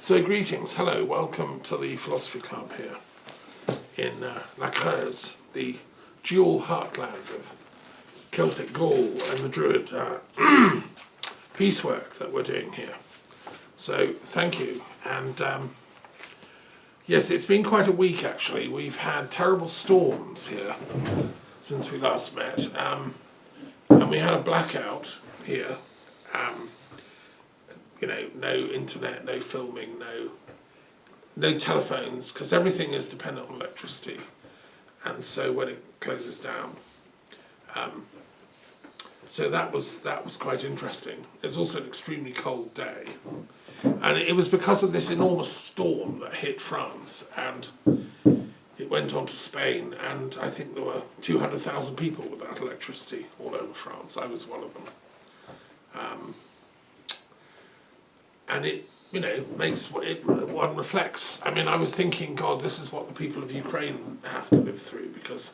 So greetings, hello, welcome to the Philosophy Club here in La Creuse, the dual heartland of Celtic Gaul and the Druid piecework that we're doing here. So thank you, and yes, it's been quite a week actually. We've had terrible storms here since we last met, and we had a blackout here. You know, no internet, no filming, no telephones, because everything is dependent on electricity. And so when it closes down, so that was quite interesting. It was also an extremely cold day, and it was because of this enormous storm that hit France, and it went on to Spain, and I think there were 200,000 people without electricity all over France. I was one of them. And it, you know, makes one reflects. I mean, I was thinking, God, this is what the people of Ukraine have to live through, because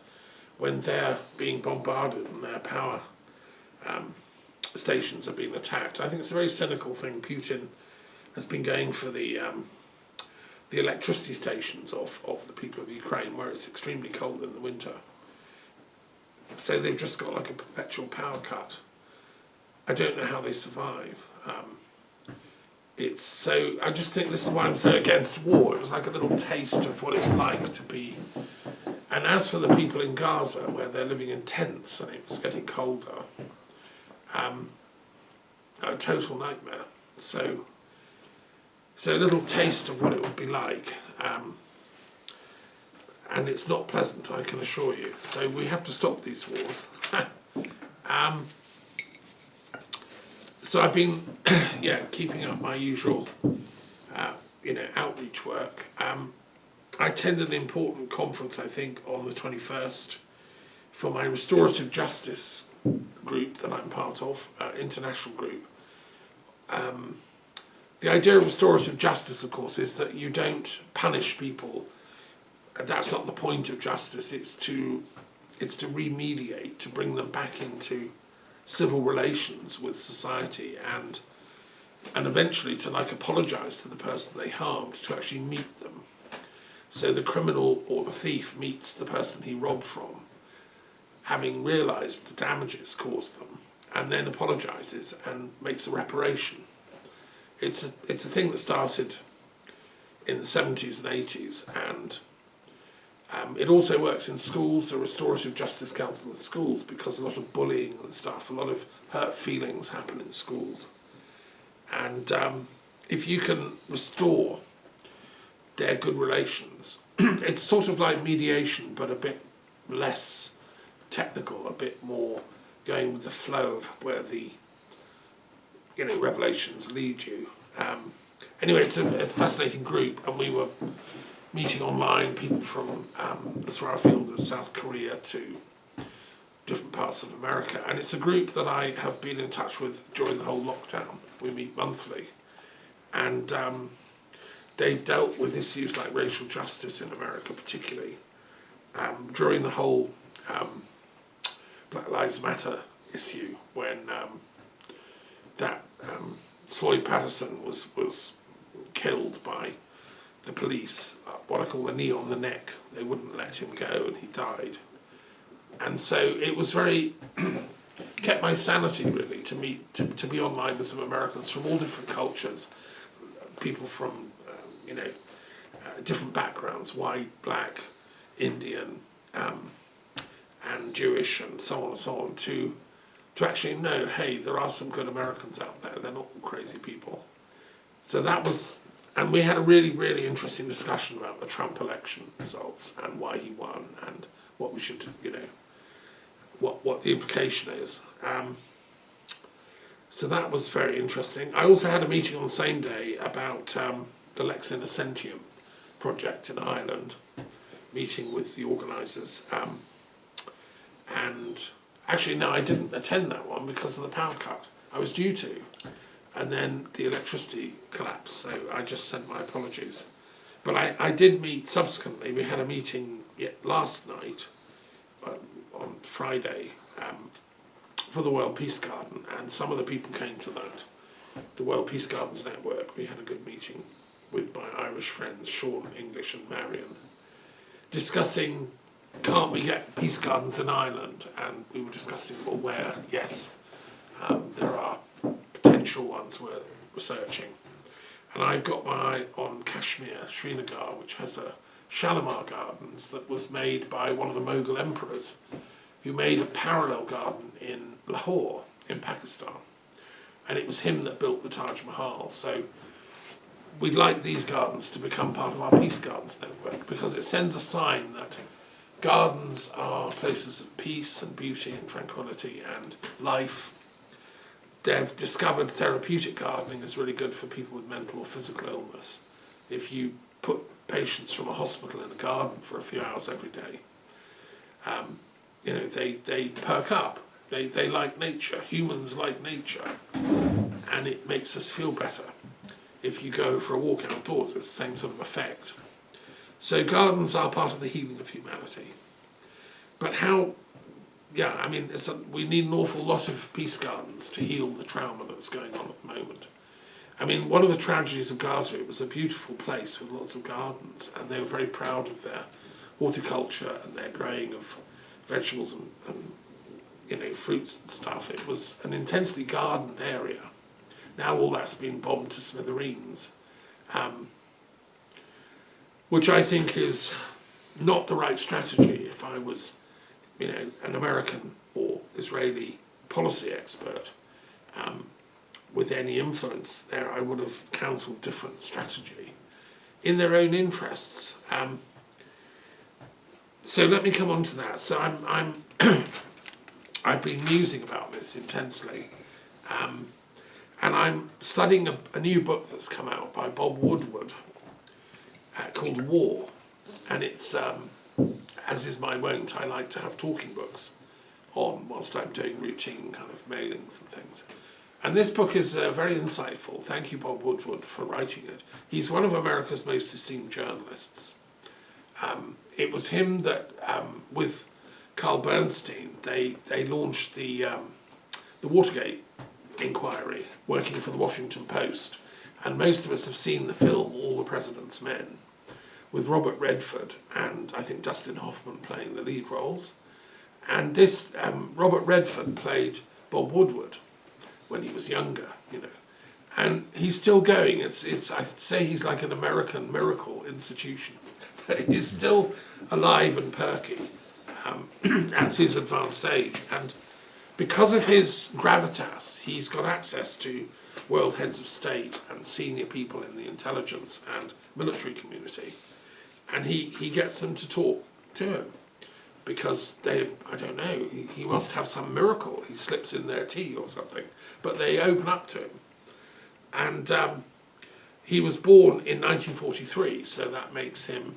when they're being bombarded and their power stations are being attacked, I think it's a very cynical thing. Putin has been going for the electricity stations of the people of Ukraine, where it's extremely cold in the winter. So they've just got like a perpetual power cut. I don't know how they survive. It's so, I just think this is why I'm so against war. It was like a little taste of what it's like to be. And as for the people in Gaza, where they're living in tents and it's getting colder, a total nightmare. So a little taste of what it would be like. And it's not pleasant, I can assure you. So we have to stop these wars. So I've been, keeping up my usual, outreach work. I attended an important conference, I think, on the 21st for my restorative justice group that I'm part of, international group. The idea of restorative justice, of course, is that you don't punish people. That's not the point of justice. It's to remediate, to bring them back into civil relations with society, and eventually to apologise to the person they harmed, to actually meet them. So the criminal or the thief meets the person he robbed from, having realised the damages caused them, and then apologises and makes a reparation. It's a thing that started in the 70s and 80s, and it also works in schools. The Restorative Justice Council in schools, because a lot of bullying and stuff, a lot of hurt feelings happen in schools. And if you can restore their good relations, it's sort of like mediation, but a bit less technical, a bit more going with the flow of where the revelations lead you. Anyway, it's a fascinating group, and we were meeting online, people from as far afield as South Korea to different parts of America. And it's a group that I have been in touch with during the whole lockdown. We meet monthly. And they've dealt with issues like racial justice in America particularly. During the whole Black Lives Matter issue, when Floyd Patterson was killed by the police, what I call a knee on the neck. They wouldn't let him go, and he died. And so it was very kept my sanity really to be online with some Americans from all different cultures, people from different backgrounds, white, black, Indian, and Jewish, and so on, to actually know, hey, there are some good Americans out there. They're not all crazy people. So that was. And we had a really, really interesting discussion about the Trump election results and why he won, and what we should, what the implication is. So that was very interesting. I also had a meeting on the same day about the Lex Innocentium project in Ireland, meeting with the organisers. And actually, no, I didn't attend that one because of the power cut. I was due to. And then the electricity collapsed, so I just sent my apologies. But I did meet subsequently. We had a meeting last night, on Friday, for the World Peace Garden, and some of the people came to that. The World Peace Gardens Network, we had a good meeting with my Irish friends Sean, English and Marion, discussing, can't we get peace gardens in Ireland? And we were discussing, well, where? Yes, there are potential ones we're researching. And I've got my eye on Kashmir, Srinagar, which has a Shalimar Gardens that was made by one of the Mughal emperors, who made a parallel garden in Lahore, in Pakistan. And it was him that built the Taj Mahal. So we'd like these gardens to become part of our Peace Gardens network, because it sends a sign that gardens are places of peace and beauty and tranquility and life. They've discovered therapeutic gardening is really good for people with mental or physical illness. If you put patients from a hospital in a garden for a few hours every day, they perk up. They like nature. Humans like nature, and it makes us feel better. If you go for a walk outdoors, it's the same sort of effect. So gardens are part of the healing of humanity. But how? Yeah, I mean, we need an awful lot of peace gardens to heal the trauma that's going on at the moment. I mean, one of the tragedies of Gaza, it was a beautiful place with lots of gardens, and they were very proud of their horticulture and their growing of vegetables and fruits and stuff. It was an intensely gardened area. Now all that's been bombed to smithereens, which I think is not the right strategy. If I was, an American or Israeli policy expert with any influence there, I would have counselled different strategy in their own interests. So let me come on to that. So I'm I've been musing about this intensely, and I'm studying a new book that's come out by Bob Woodward called War, and it's as is my wont, I like to have talking books on whilst I'm doing routine kind of mailings and things. And this book is very insightful. Thank you, Bob Woodward, for writing it. He's one of America's most esteemed journalists. It was him that, with Carl Bernstein, they launched the Watergate inquiry, working for the Washington Post. And most of us have seen the film All the President's Men, with Robert Redford and I think Dustin Hoffman playing the lead roles. And this, Robert Redford played Bob Woodward when he was younger, and he's still going. It's I'd say he's like an American miracle institution, that he's still alive and perky at his advanced age. And because of his gravitas, he's got access to world heads of state and senior people in the intelligence and military community. And he gets them to talk to him, because I don't know, he must have some miracle. He slips in their tea or something, but they open up to him. And he was born in 1943, so that makes him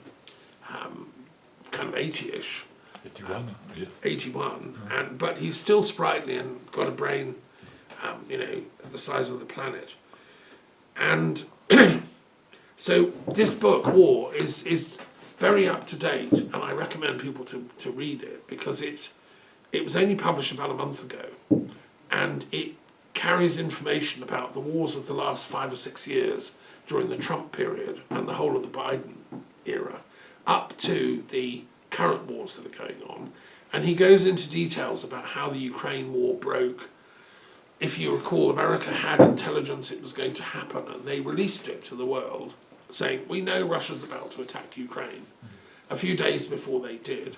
kind of 80-ish. 81, yeah. 81, but he's still sprightly and got a brain, the size of the planet. And so this book, War, is very up to date, and I recommend people to read it, because it was only published about a month ago, and it carries information about the wars of the last 5 or 6 years during the Trump period and the whole of the Biden era, up to the current wars that are going on. And he goes into details about how the Ukraine war broke. If you recall, America had intelligence it was going to happen, and they released it to the world, saying, we know Russia's about to attack Ukraine. A few days before they did,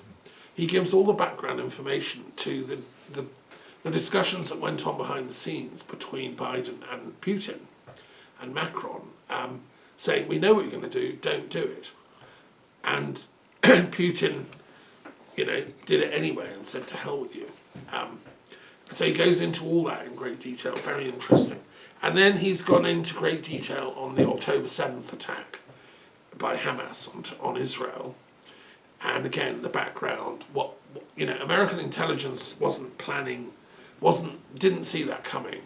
he gives all the background information to the discussions that went on behind the scenes between Biden and Putin and Macron, saying, we know what you're going to do, don't do it. And Putin, did it anyway and said, to hell with you. So he goes into all that in great detail, very interesting. And then he's gone into great detail on the October 7th attack by Hamas on Israel. And again, the background, American intelligence didn't see that coming.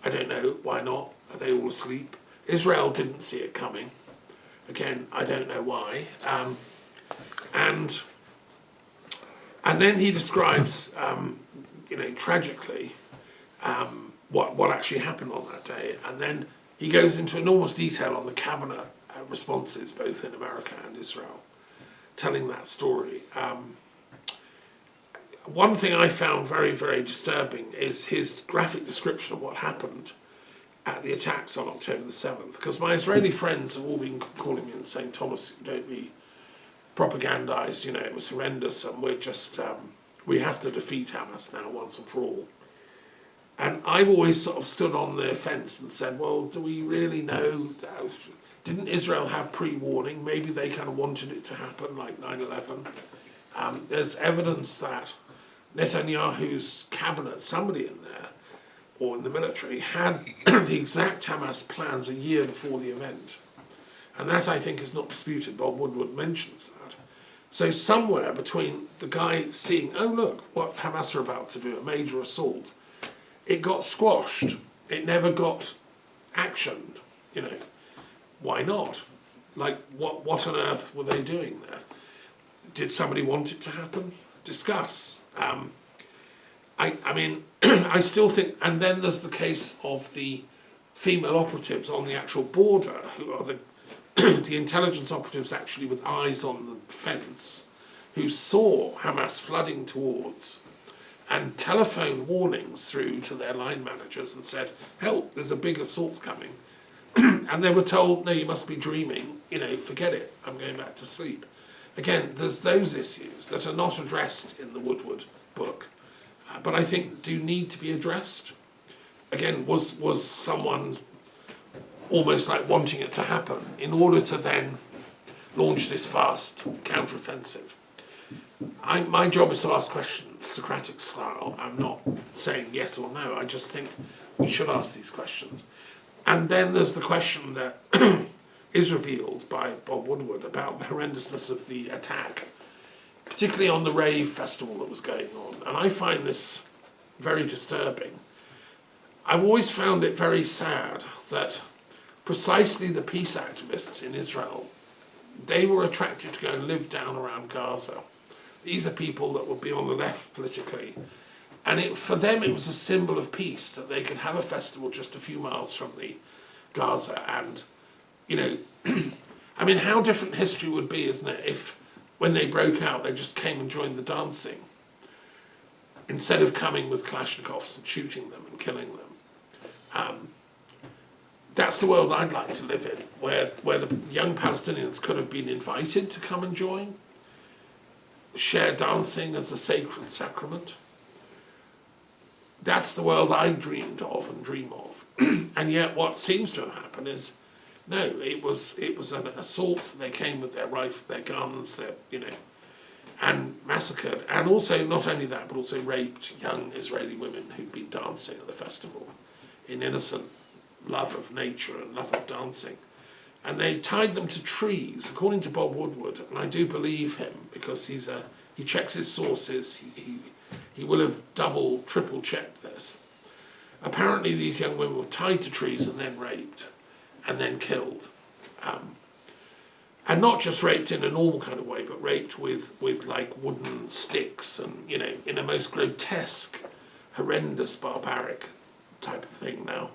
I don't know, why not? Are they all asleep? Israel didn't see it coming. Again, I don't know why. And then he describes, tragically, what actually happened on that day. And then he goes into enormous detail on the cabinet responses, both in America and Israel, telling that story. One thing I found very, very disturbing is his graphic description of what happened at the attacks on October the 7th, because my Israeli friends have all been calling me and saying, Thomas, don't be propagandized, it was horrendous, and we're just, we have to defeat Hamas now once and for all. And I've always sort of stood on the fence and said, well, do we really know? Didn't Israel have pre-warning? Maybe they kind of wanted it to happen, like 9/11. There's evidence that Netanyahu's cabinet, somebody in there, or in the military, had the exact Hamas plans a year before the event. And that, I think, is not disputed. Bob Woodward mentions that. So somewhere between the guy seeing, oh, look, what Hamas are about to do, a major assault, it got squashed. It never got actioned, Why not? Like, what on earth were they doing there? Did somebody want it to happen? Discuss. I mean, I still think, and then there's the case of the female operatives on the actual border, who are the intelligence operatives actually with eyes on the fence, who saw Hamas flooding towards and telephoned warnings through to their line managers and said, help, there's a big assault coming. And they were told, no, you must be dreaming, forget it, I'm going back to sleep. Again, there's those issues that are not addressed in the Woodward book, but I think do need to be addressed. Again, was someone almost like wanting it to happen in order to then launch this fast counteroffensive? My job is to ask questions, Socratic style. I'm not saying yes or no, I just think we should ask these questions. And then there's the question that is revealed by Bob Woodward about the horrendousness of the attack, particularly on the rave festival that was going on. And I find this very disturbing. I've always found it very sad that precisely the peace activists in Israel, they were attracted to go and live down around Gaza. These are people that would be on the left politically. And for them, it was a symbol of peace that they could have a festival just a few miles from the Gaza. And, I mean, how different history would be, isn't it, if when they broke out, they just came and joined the dancing, instead of coming with Kalashnikovs and shooting them and killing them. That's the world I'd like to live in, where the young Palestinians could have been invited to come and join, share dancing as a sacred sacrament. That's the world I dreamed of and dream of. And yet what seems to have happened is, no, it was an assault. They came with their rifle, their guns, and massacred. And also, not only that, but also raped young Israeli women who'd been dancing at the festival in innocent love of nature and love of dancing. And they tied them to trees, according to Bob Woodward, and I do believe him because he checks his sources. He will have double, triple checked this. Apparently these young women were tied to trees and then raped and then killed. And not just raped in a normal kind of way, but raped with like wooden sticks and, in a most grotesque, horrendous, barbaric type of thing now.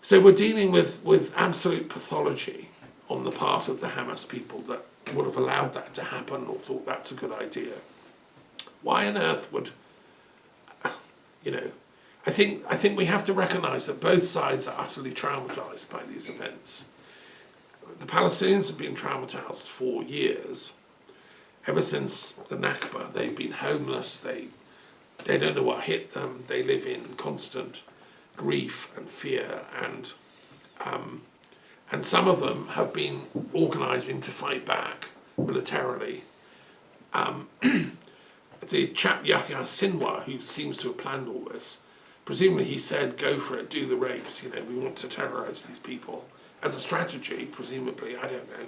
So we're dealing with absolute pathology on the part of the Hamas people that would have allowed that to happen or thought that's a good idea. Why on earth would, I think we have to recognise that both sides are utterly traumatised by these events. The Palestinians have been traumatised for years. Ever since the Nakba, they've been homeless, they don't know what hit them, they live in constant grief and fear, and some of them have been organising to fight back militarily. The chap Yahya Sinwar, who seems to have planned all this, presumably he said, go for it, do the rapes, we want to terrorise these people. As a strategy, presumably, I don't know.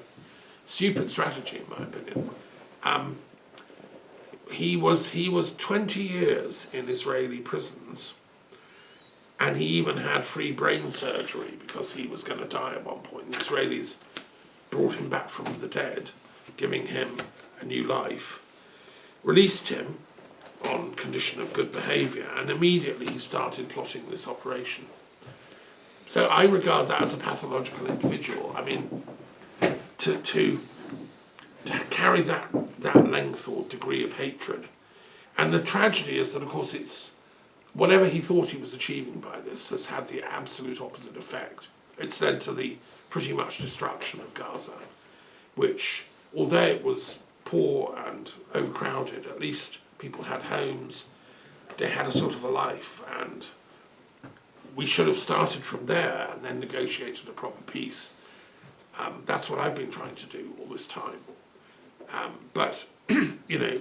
Stupid strategy, in my opinion. He was 20 years in Israeli prisons, and he even had free brain surgery because he was going to die at one point. The Israelis brought him back from the dead, giving him a new life, released him on condition of good behaviour, and immediately he started plotting this operation. So I regard that as a pathological individual. I mean, to carry that length or degree of hatred. And the tragedy is that, of course, it's whatever he thought he was achieving by this has had the absolute opposite effect. It's led to the pretty much destruction of Gaza, which, although it was poor and overcrowded, at least people had homes, they had a sort of a life, and we should have started from there and then negotiated a proper peace. That's what I've been trying to do all this time. But, you know,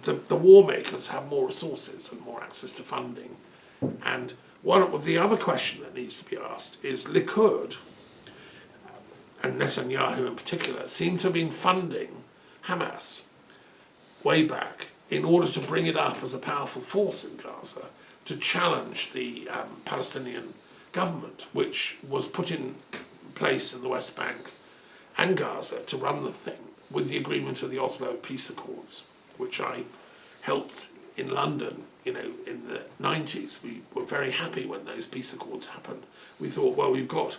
the war makers have more resources and more access to funding. And one of the other question that needs to be asked is Likud, and Netanyahu in particular, seem to have been funding Hamas way back in order to bring it up as a powerful force in Gaza to challenge the Palestinian government, which was put in place in the West Bank and Gaza to run the thing with the agreement of the Oslo Peace Accords, which I helped in London, you know, in the 90s. We were very happy when those peace accords happened. We thought, well, we've got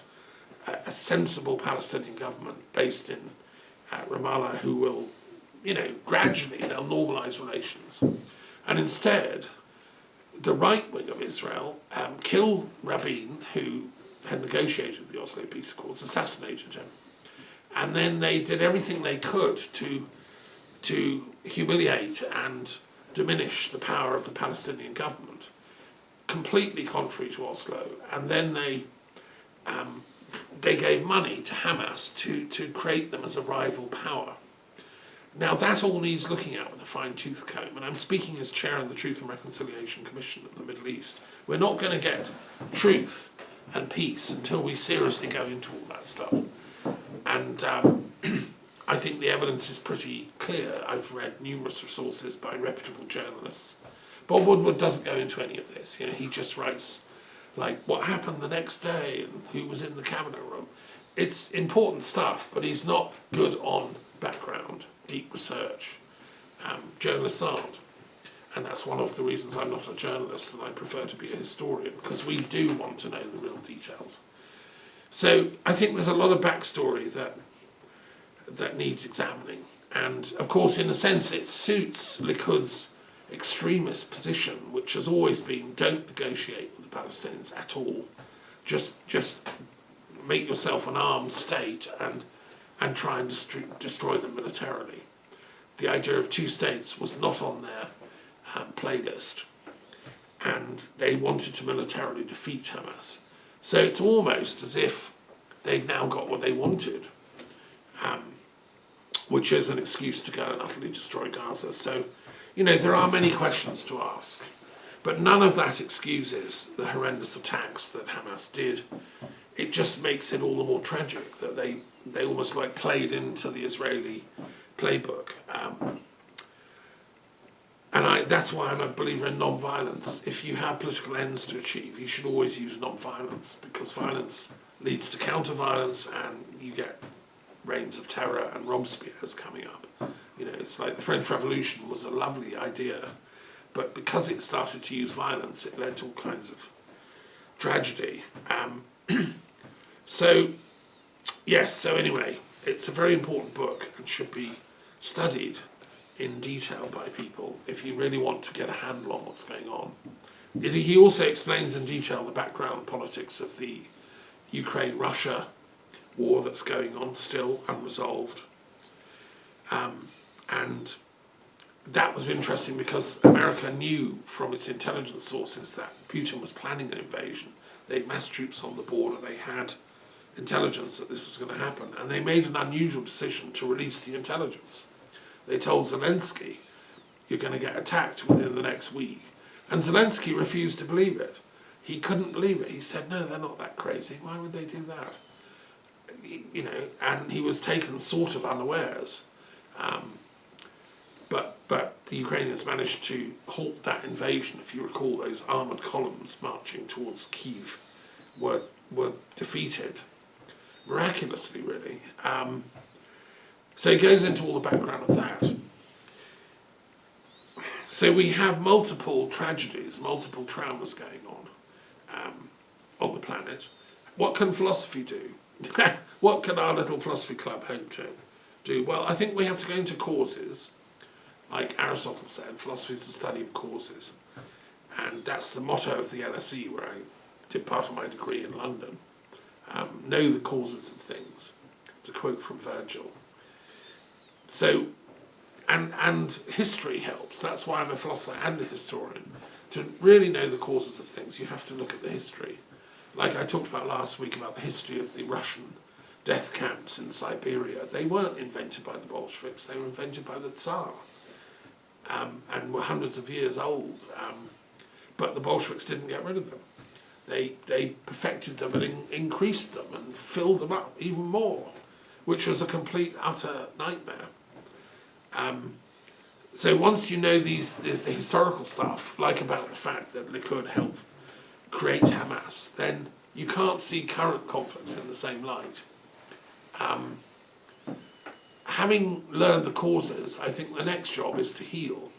a sensible Palestinian government based in Ramallah who will, you know, gradually they'll normalise relations. And instead, the right wing of Israel killed Rabin, who had negotiated the Oslo Peace Accords, assassinated him. And then they did everything they could to humiliate and diminish the power of the Palestinian government, completely contrary to Oslo. And then they gave money to Hamas to create them as a rival power. Now that all needs looking at with a fine-tooth comb, and I'm speaking as chair of the Truth and Reconciliation Commission of the Middle East. We're not going to get truth and peace until we seriously go into all that stuff. And I think the evidence is pretty clear. I've read numerous resources by reputable journalists. Bob Woodward doesn't go into any of this. You know, he just writes like what happened the next day and who was in the cabinet room. It's important stuff, but he's not good on background, deep research. Journalists aren't. And that's one of the reasons I'm not a journalist and I prefer to be a historian, because we do want to know the real details. So I think there's a lot of backstory that needs examining. And of course, in a sense, it suits Likud's extremist position, which has always been don't negotiate with the Palestinians at all. Just make yourself an armed state and try and destroy them militarily. The idea of two states was not on their playlist, and they wanted to militarily defeat Hamas. So it's almost as if they've now got what they wanted, which is an excuse to go and utterly destroy Gaza. So, you know, there are many questions to ask, but none of that excuses the horrendous attacks that Hamas did. It just makes it all the more tragic that they almost like played into the Israeli playbook. And that's why I'm a believer in non-violence. If you have political ends to achieve, you should always use non-violence, because violence leads to counter-violence and you get reigns of terror, and Robespierre's coming up. You know, it's like the French Revolution was a lovely idea, but because it started to use violence, it led to all kinds of tragedy. So anyway, it's a very important book and should be studied in detail by people if you really want to get a handle on what's going on. He also explains in detail the background politics of the Ukraine-Russia war that's going on still unresolved. And that was interesting because America knew from its intelligence sources that Putin was planning an invasion. They had mass troops on the border, they had intelligence that this was going to happen, and they made an unusual decision to release the intelligence. They told Zelensky, you're going to get attacked within the next week. And Zelensky refused to believe it. He couldn't believe it. He said, no, they're not that crazy. Why would they do that? You know, and he was taken sort of unawares. But the Ukrainians managed to halt that invasion. If you recall, those armoured columns marching towards Kyiv were defeated. Miraculously, really. So it goes into all the background of that. So we have multiple tragedies, multiple traumas going on the planet. planet. What can philosophy do? What can our little philosophy club hope to do? Well, I think we have to go into causes. Like Aristotle said, philosophy is the study of causes. And that's the motto of the LSE, where I did part of my degree in London. Know the causes of things. It's a quote from Virgil. So, and history helps. That's why I'm a philosopher and a historian. To really know the causes of things, you have to look at the history. Like I talked about last week about the history of the Russian death camps in Siberia. They weren't invented by the Bolsheviks, they were invented by the Tsar. And were hundreds of years old. But the Bolsheviks didn't get rid of them. They perfected them and increased them and filled them up even more, which was a complete, utter nightmare. So once you know the historical stuff, like about the fact that Likud helped create Hamas, then you can't see current conflicts in the same light. Having learned the causes, I think the next job is to heal.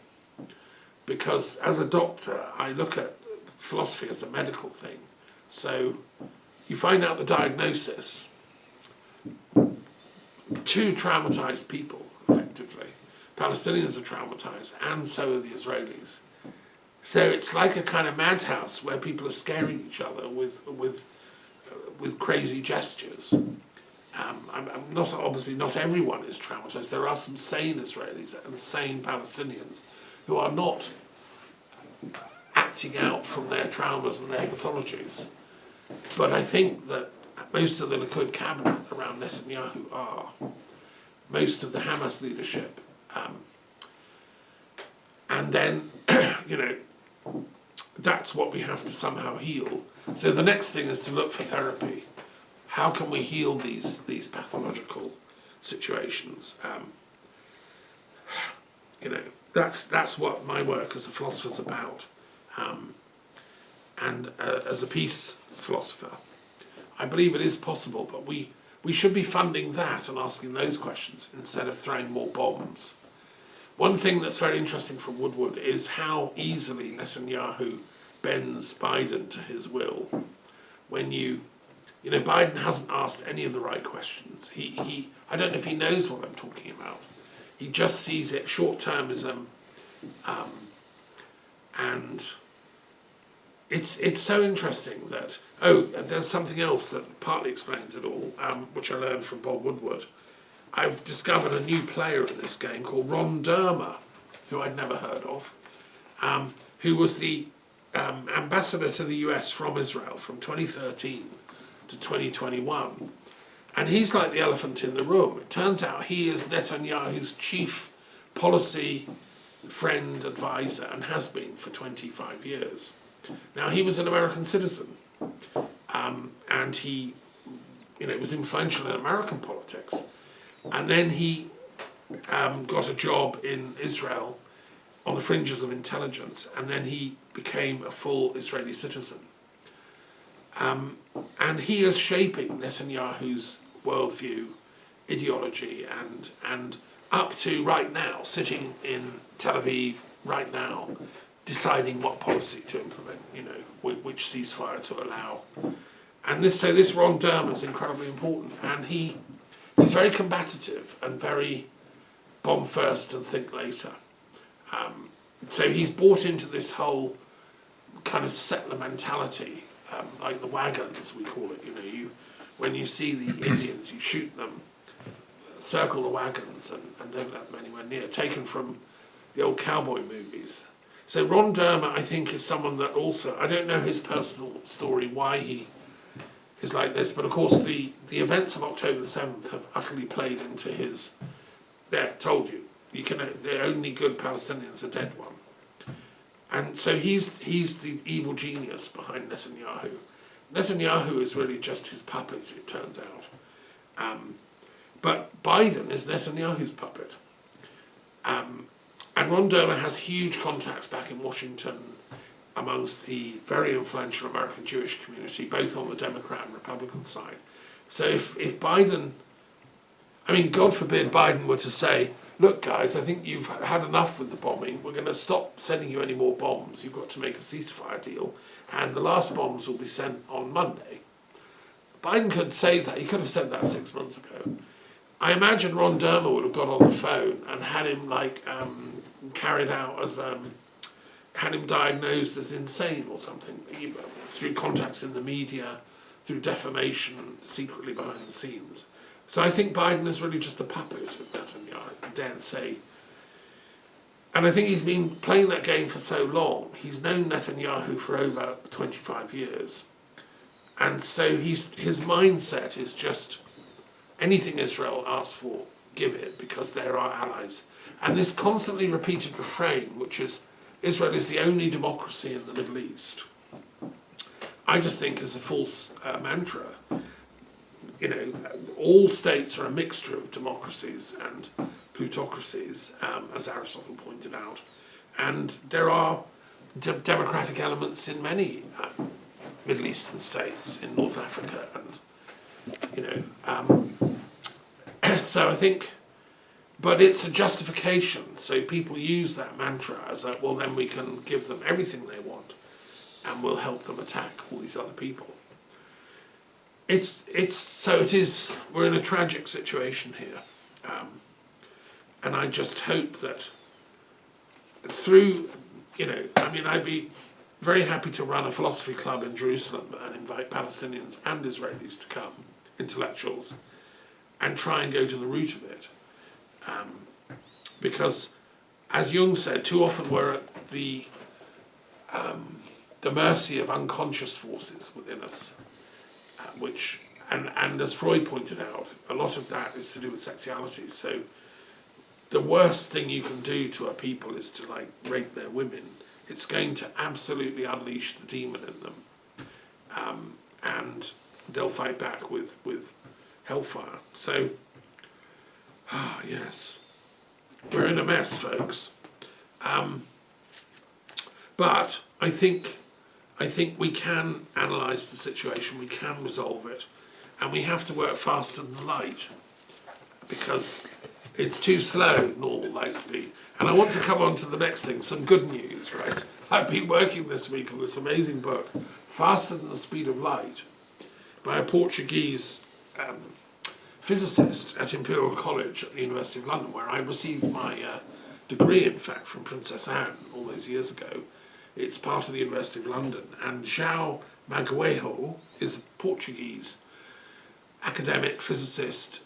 Because as a doctor, I look at philosophy as a medical thing. So you find out the diagnosis. Two traumatized people, effectively. Palestinians are traumatized, and so are the Israelis. So it's like a kind of madhouse where people are scaring each other with crazy gestures. I'm not, obviously not everyone is traumatized. There are some sane Israelis and sane Palestinians who are not acting out from their traumas and their pathologies. But I think that most of the Likud cabinet around Netanyahu are. Most of the Hamas leadership. And then, that's what we have to somehow heal. So the next thing is to look for therapy. How can we heal these pathological situations? That's what my work as a philosopher is about. And as a peace philosopher, I believe it is possible, but we should be funding that and asking those questions instead of throwing more bombs. One thing that's very interesting from Woodward is how easily Netanyahu bends Biden to his will. When Biden hasn't asked any of the right questions. I don't know if he knows what I'm talking about. He just sees it short-termism, and it's so interesting that, there's something else that partly explains it all, which I learned from Bob Woodward. I've discovered a new player in this game called Ron Dermer, who I'd never heard of, who was the ambassador to the US from Israel from 2013 to 2021. And he's like the elephant in the room. It turns out he is Netanyahu's chief policy friend, advisor, and has been for 25 years. Now, he was an American citizen, and he was influential in American politics. And then he got a job in Israel on the fringes of intelligence, and then he became a full Israeli citizen. And he is shaping Netanyahu's worldview, ideology, and up to right now, sitting in Tel Aviv right now, deciding what policy to implement, which ceasefire to allow. And this Ron Dermer is incredibly important, and he's very combative and very bomb first and think later. So he's bought into this whole kind of settler mentality, like the wagons, we call it. When you see the Indians, you shoot them, circle the wagons, and don't let them anywhere near. Taken from the old cowboy movies. So Ron Dermer, I think, is someone that also, I don't know his personal story, why he is like this, but of course the events of October the 7th have utterly played into his, there, told you, the only good Palestinians, a dead one. And so he's the evil genius behind Netanyahu. Netanyahu is really just his puppet, it turns out. But Biden is Netanyahu's puppet. And Ron Dermer has huge contacts back in Washington amongst the very influential American Jewish community, both on the Democrat and Republican side. So if Biden, God forbid Biden were to say, look guys, I think you've had enough with the bombing, we're going to stop sending you any more bombs, you've got to make a ceasefire deal, and the last bombs will be sent on Monday. Biden could say that. He could have said that 6 months ago. I imagine Ron Dermer would have got on the phone and had him carried out as had him diagnosed as insane or something through contacts in the media, through defamation secretly behind the scenes. So I think Biden is really just a puppet of Netanyahu, I dare say. And I think he's been playing that game for so long. He's known Netanyahu for over 25 years. And so his mindset is just anything Israel asks for, give it, because they're our allies. And this constantly repeated refrain, which is, Israel is the only democracy in the Middle East, I just think is a false mantra. You know, all states are a mixture of democracies and plutocracies, as Aristotle pointed out. And there are democratic elements in many Middle Eastern states, in North Africa, and, you know, so I think, but it's a justification. So people use that mantra as a, well, then we can give them everything they want and we'll help them attack all these other people. We're in a tragic situation here. And I just hope that through, you know, I mean, I'd be very happy to run a philosophy club in Jerusalem and invite Palestinians and Israelis to come, intellectuals, and try and go to the root of it. Because, as Jung said, too often we're at the mercy of unconscious forces within us, and as Freud pointed out, a lot of that is to do with sexuality. So the worst thing you can do to a people is to rape their women. It's going to absolutely unleash the demon in them, and they'll fight back with hellfire. So, yes, we're in a mess, folks. But I think we can analyse the situation, we can resolve it, and we have to work faster than light, because it's too slow, normal light speed. And I want to come on to the next thing, some good news, right? I've been working this week on this amazing book, Faster Than the Speed of Light, by a Portuguese physicist at Imperial College at the University of London, where I received my degree, in fact, from Princess Anne all those years ago. It's part of the University of London. And João Magalhães is a Portuguese academic physicist,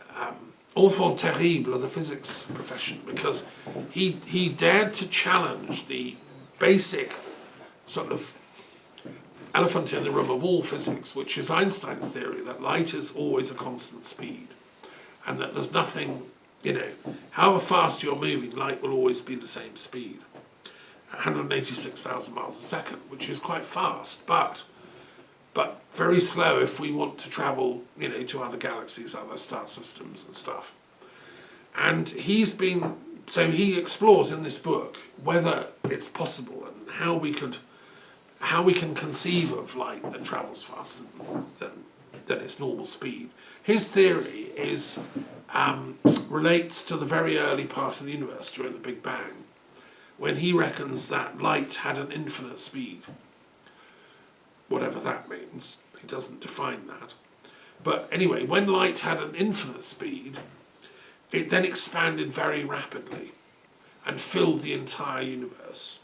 enfant terrible of the physics profession, because he dared to challenge the basic sort of elephant in the room of all physics, which is Einstein's theory that light is always a constant speed, and that there's nothing, you know, however fast you're moving, light will always be the same speed, 186,000 miles a second, which is quite fast, but very slow if we want to travel, you know, to other galaxies, other star systems and stuff. And he explores in this book whether it's possible and how we can conceive of light that travels faster than its normal speed. His theory relates to the very early part of the universe during the Big Bang, when he reckons that light had an infinite speed, whatever that means. He doesn't define that. But anyway, when light had an infinite speed, it then expanded very rapidly and filled the entire universe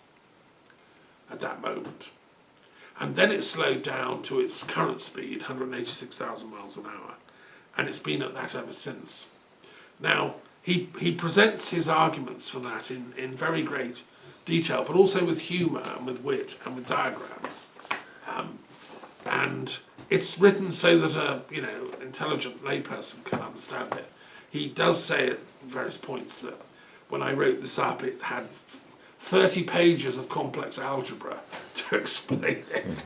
at that moment. And then it slowed down to its current speed, 186,000 miles an hour, and it's been at that ever since. Now, he presents his arguments for that in very great detail, but also with humour and with wit and with diagrams. And it's written so that a intelligent layperson can understand it. He does say at various points that when I wrote this up, it had 30 pages of complex algebra to explain it.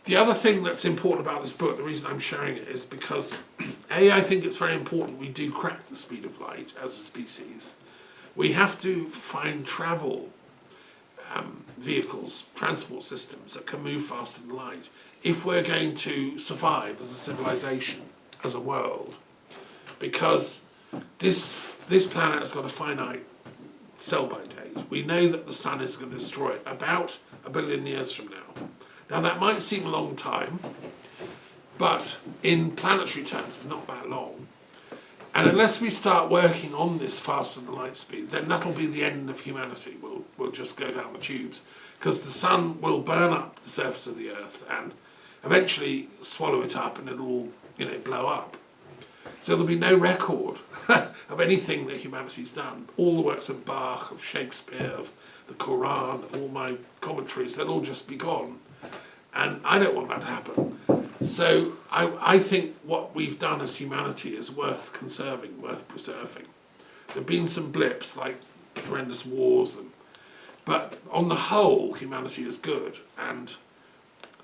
The other thing that's important about this book, the reason I'm sharing it, is because I think it's very important we do crack the speed of light as a species. We have to find travel vehicles, transport systems that can move faster than light if we're going to survive as a civilization, as a world, because this planet has got a finite sell-by date. We know that the sun is going to destroy it about 1 billion years from now. Now that might seem a long time, But in planetary terms, it's not that long. And unless we start working on this faster than light speed, then that'll be the end of humanity. We'll just go down the tubes. Because the sun will burn up the surface of the earth and eventually swallow it up, and it'll all, blow up. So there'll be no record of anything that humanity's done. All the works of Bach, of Shakespeare, of the Quran, of all my commentaries, they'll all just be gone. And I don't want that to happen. So I think what we've done as humanity is worth conserving, worth preserving. There have been some blips, like horrendous wars, but on the whole, humanity is good. And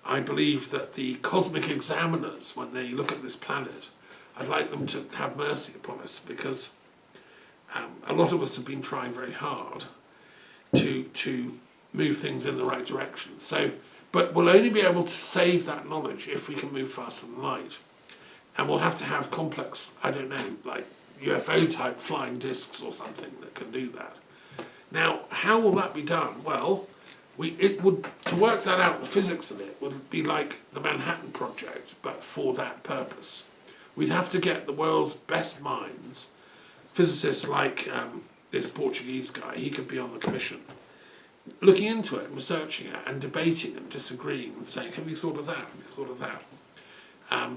I believe that the cosmic examiners, when they look at this planet, I'd like them to have mercy upon us, because a lot of us have been trying very hard to move things in the right direction. But we'll only be able to save that knowledge if we can move faster than light. And we'll have to have complex, like UFO-type flying discs or something that can do that. Now, how will that be done? Well, to work that out, the physics of it would be like the Manhattan Project, but for that purpose. We'd have to get the world's best minds, physicists like this Portuguese guy, he could be on the commission, looking into it and researching it and debating and disagreeing and saying, have you thought of that? Have you thought of that?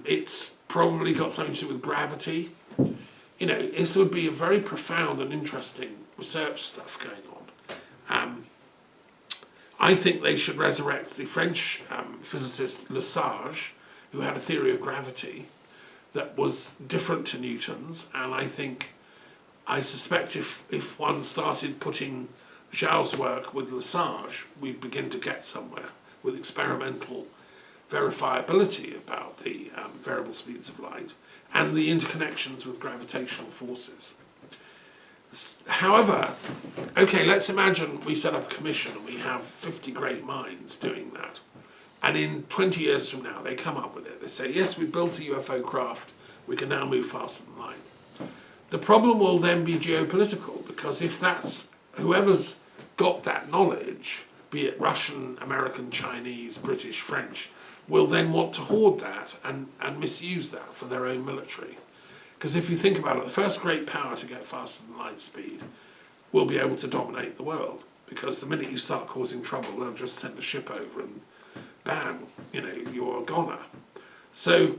It's probably got something to do with gravity. This would be a very profound and interesting research stuff going on. I think they should resurrect the French physicist Lesage, who had a theory of gravity that was different to Newton's, and I suspect if one started putting Joule's work with Lesage, we'd begin to get somewhere with experimental verifiability about the variable speeds of light and the interconnections with gravitational forces. However, okay, let's imagine we set up a commission and we have 50 great minds doing that. And in 20 years from now, they come up with it. They say, yes, we built a UFO craft, we can now move faster than light. The problem will then be geopolitical, because if that's whoever's got that knowledge, be it Russian, American, Chinese, British, French, will then want to hoard that and misuse that for their own military. Because if you think about it, the first great power to get faster than light speed will be able to dominate the world. Because the minute you start causing trouble, they'll just send a ship over and bam, you're a goner. So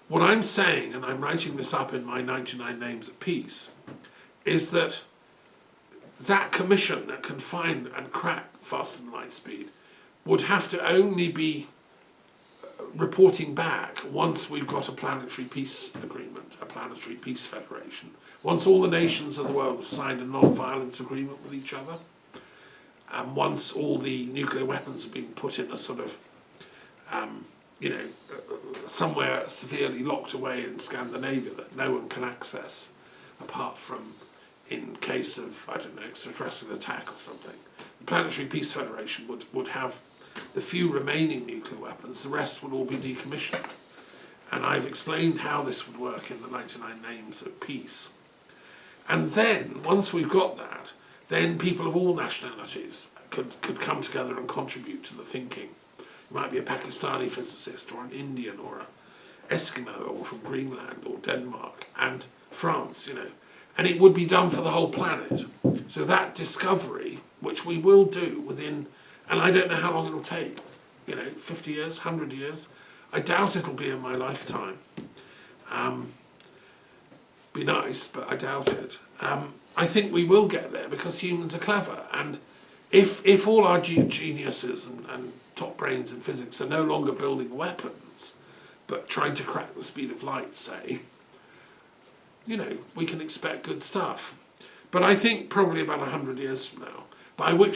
what I'm saying, and I'm writing this up in my 99 Names of Peace, is that commission that can find and crack faster than light speed would have to only be reporting back once we've got a planetary peace agreement, a planetary peace federation. Once all the nations of the world have signed a non-violence agreement with each other, and once all the nuclear weapons have been put in a sort of, somewhere severely locked away in Scandinavia that no one can access apart from in case of, extraterrestrial attack or something. The Planetary Peace Federation would have the few remaining nuclear weapons, the rest would all be decommissioned. And I've explained how this would work in the 99 Names of Peace. And then, once we've got that, then people of all nationalities could come together and contribute to the thinking. It might be a Pakistani physicist, or an Indian, or an Eskimo, or from Greenland, or Denmark, and France, And it would be done for the whole planet. So that discovery, which we will do within, and I don't know how long it'll take, 50 years, 100 years. I doubt it'll be in my lifetime. Be nice, but I doubt it. I think we will get there because humans are clever. And if all our geniuses and top brains in physics are no longer building weapons, but trying to crack the speed of light, say, we can expect good stuff. But I think probably about 100 years from now, by which